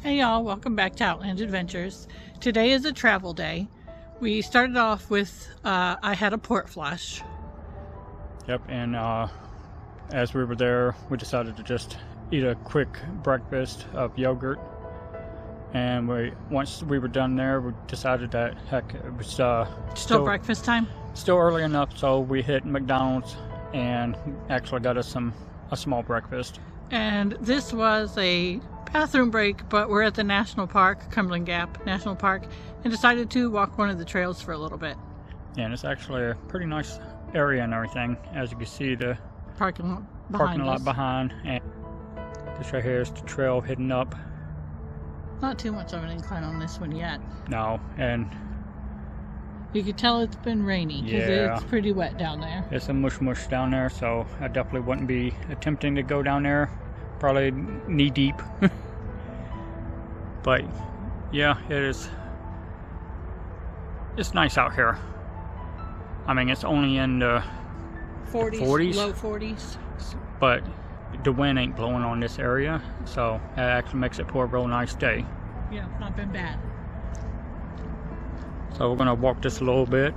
Hey y'all, welcome back to Outlands Adventures. Today is a travel day. We started off with, I had a port flush. Yep, and as we were there, we decided to just eat a quick breakfast of yogurt. And once we were done there, we decided that, heck, it was Still breakfast time? Still early enough, so we hit McDonald's and actually got us a small breakfast. And this was a bathroom break, but we're at the national park, Cumberland Gap National Park, and decided to walk one of the trails for a little bit. Yeah, and it's actually a pretty nice area and everything. As you can see, the parking lot behind, and this right here is the trail heading up. Not too much of an incline on this one yet. No, and you can tell it's been rainy because it's pretty wet down there. It's a mush down there, so I definitely wouldn't be attempting to go down there. Probably knee deep. But yeah, it's nice out here. I mean, it's only in the 40s, low 40s, but the wind ain't blowing on this area, so that actually makes it for a real nice day. Yeah, it's not been bad. So we're gonna walk this a little bit,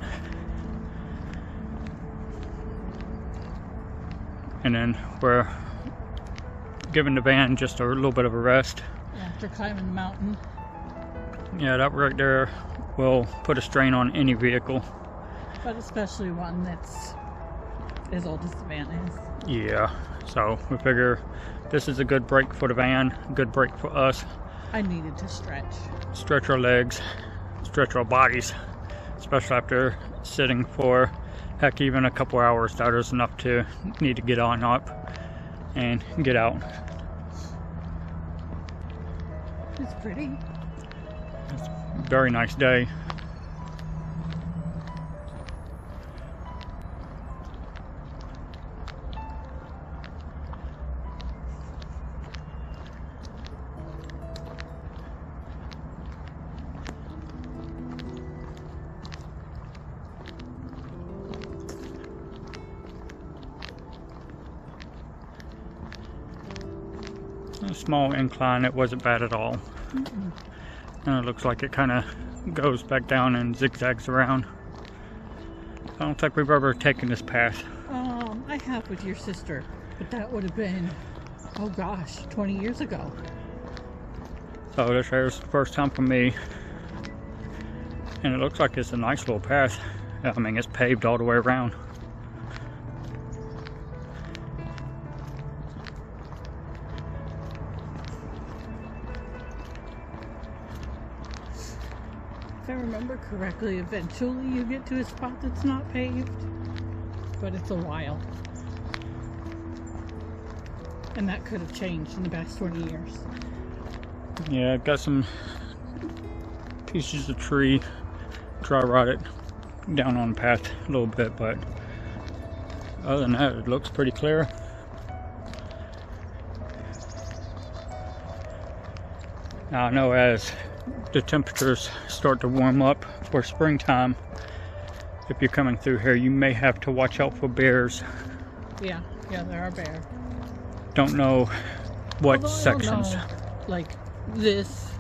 and then we're giving the van just a little bit of a rest. After climbing the mountain. Yeah, that right there will put a strain on any vehicle. But especially one that's as old as the van is. Yeah, so we figure this is a good break for the van, a good break for us. I needed to stretch. Stretch our legs, stretch our bodies, especially after sitting for, heck, even a couple hours. That is enough to need to get on up and get out. It's pretty. It's a very nice day. A small incline, it wasn't bad at all. And it looks like it kind of goes back down and zigzags around. I don't think we've ever taken this path. I have with your sister, but that would have been, oh gosh, 20 years ago. So this here's the first time for me, and it looks like it's a nice little path. I mean, it's paved all the way around. If I remember correctly, eventually you get to a spot that's not paved, but it's a while. And that could have changed in the past 20 years. Yeah, I've got some pieces of tree, dry rotted down on the path a little bit, but other than that, it looks pretty clear. Now I know as the temperatures start to warm up for springtime, if you're coming through here, you may have to watch out for bears. Yeah, there are bears. Don't know what sections. I don't know, like this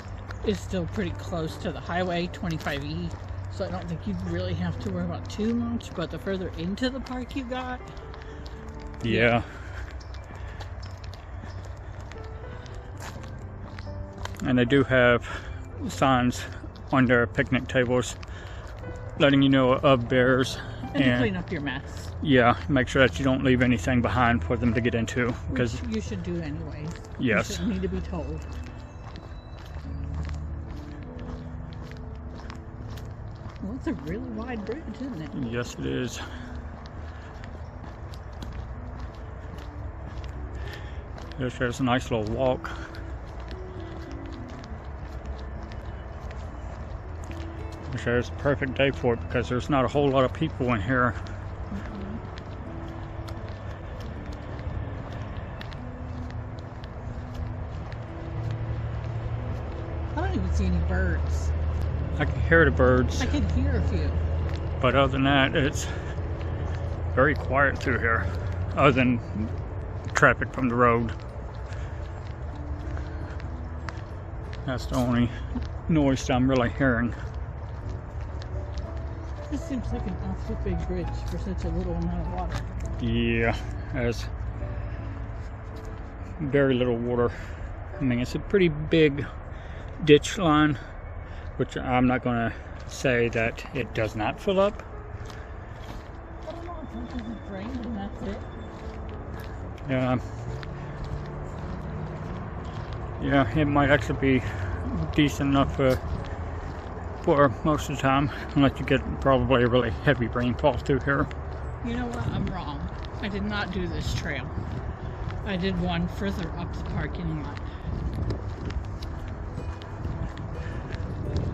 is still pretty close to the highway 25E, so I don't think you'd really have to worry about too much, but the further into the park you got, yeah. And they do have signs on their picnic tables letting you know of bears. And clean up your mess. Yeah, make sure that you don't leave anything behind for them to get into. Which you should do anyway. Yes. You shouldn't need to be told. Well, it's a really wide bridge, isn't it? Yes, it is. There's a nice little walk. It's a perfect day for it because there's not a whole lot of people in here. I don't even see any birds. I can hear the birds. I can hear a few. But other than that, it's very quiet through here, other than traffic from the road. That's the only noise I'm really hearing. This seems like an awfully big bridge for such a little amount of water. Yeah, there's very little water. I mean, it's a pretty big ditch line, which I'm not going to say that it does not fill up. I don't know, sometimes it's rained and that's it. Yeah. Yeah, it might actually be decent enough for most of the time, unless you get probably a really heavy rainfall through here. You know what? I'm wrong. I did not do this trail. I did one further up the parking lot.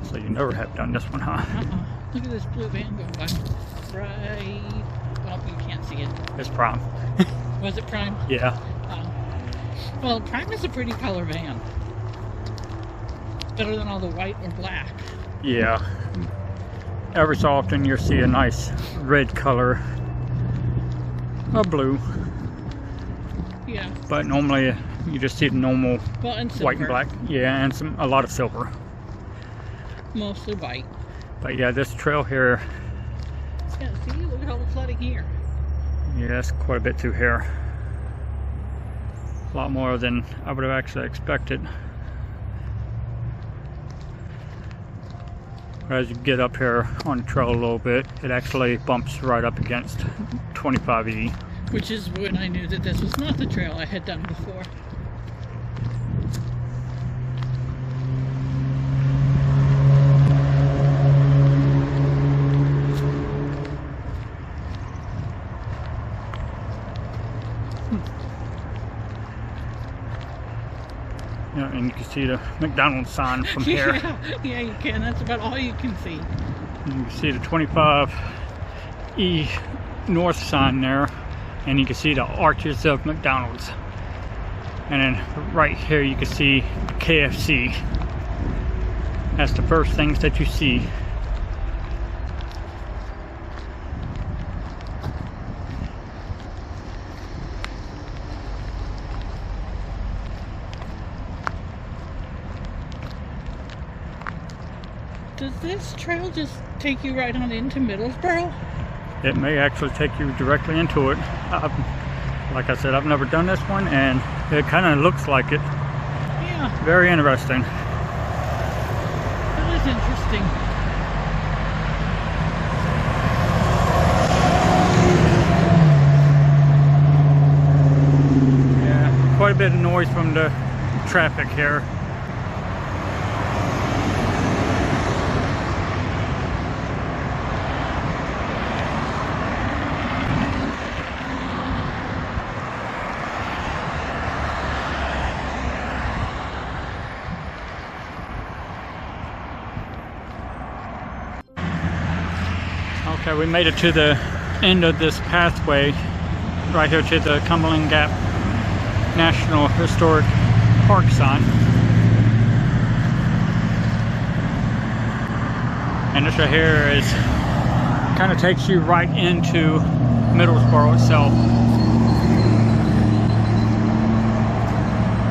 So you never have done this one, huh? Look at this blue van going by. Right. Well, you can't see it. It's Prime. Was it Prime? Yeah. Well, Prime is a pretty color van. Better than all the white or black. Yeah. Every so often you'll see a nice red color or blue. Yeah. But normally you just see the normal white and black. Yeah, and a lot of silver. Mostly white. But yeah, this trail here. Yeah, see, look at all the flooding here. Yeah, that's quite a bit through here. A lot more than I would have actually expected. As you get up here on the trail a little bit, it actually bumps right up against 25E. Which is when I knew that this was not the trail I had done before. Yeah, and you can see the McDonald's sign from here. Yeah, you can. That's about all you can see. And you can see the 25E north sign there, and you can see the arches of McDonald's. And then right here you can see KFC. That's the first things that you see. Does this trail just take you right on into Middlesboro? It may actually take you directly into it. Like I said, I've never done this one, and it kind of looks like it. Yeah. Very interesting. That is interesting. Yeah, quite a bit of noise from the traffic here. Okay, we made it to the end of this pathway, right here to the Cumberland Gap National Historic Park sign. And this right here is kind of takes you right into Middlesboro itself.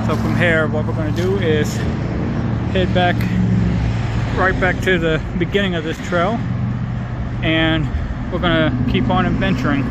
So from here, what we're going to do is head back, right back to the beginning of this trail, and we're going to keep on adventuring.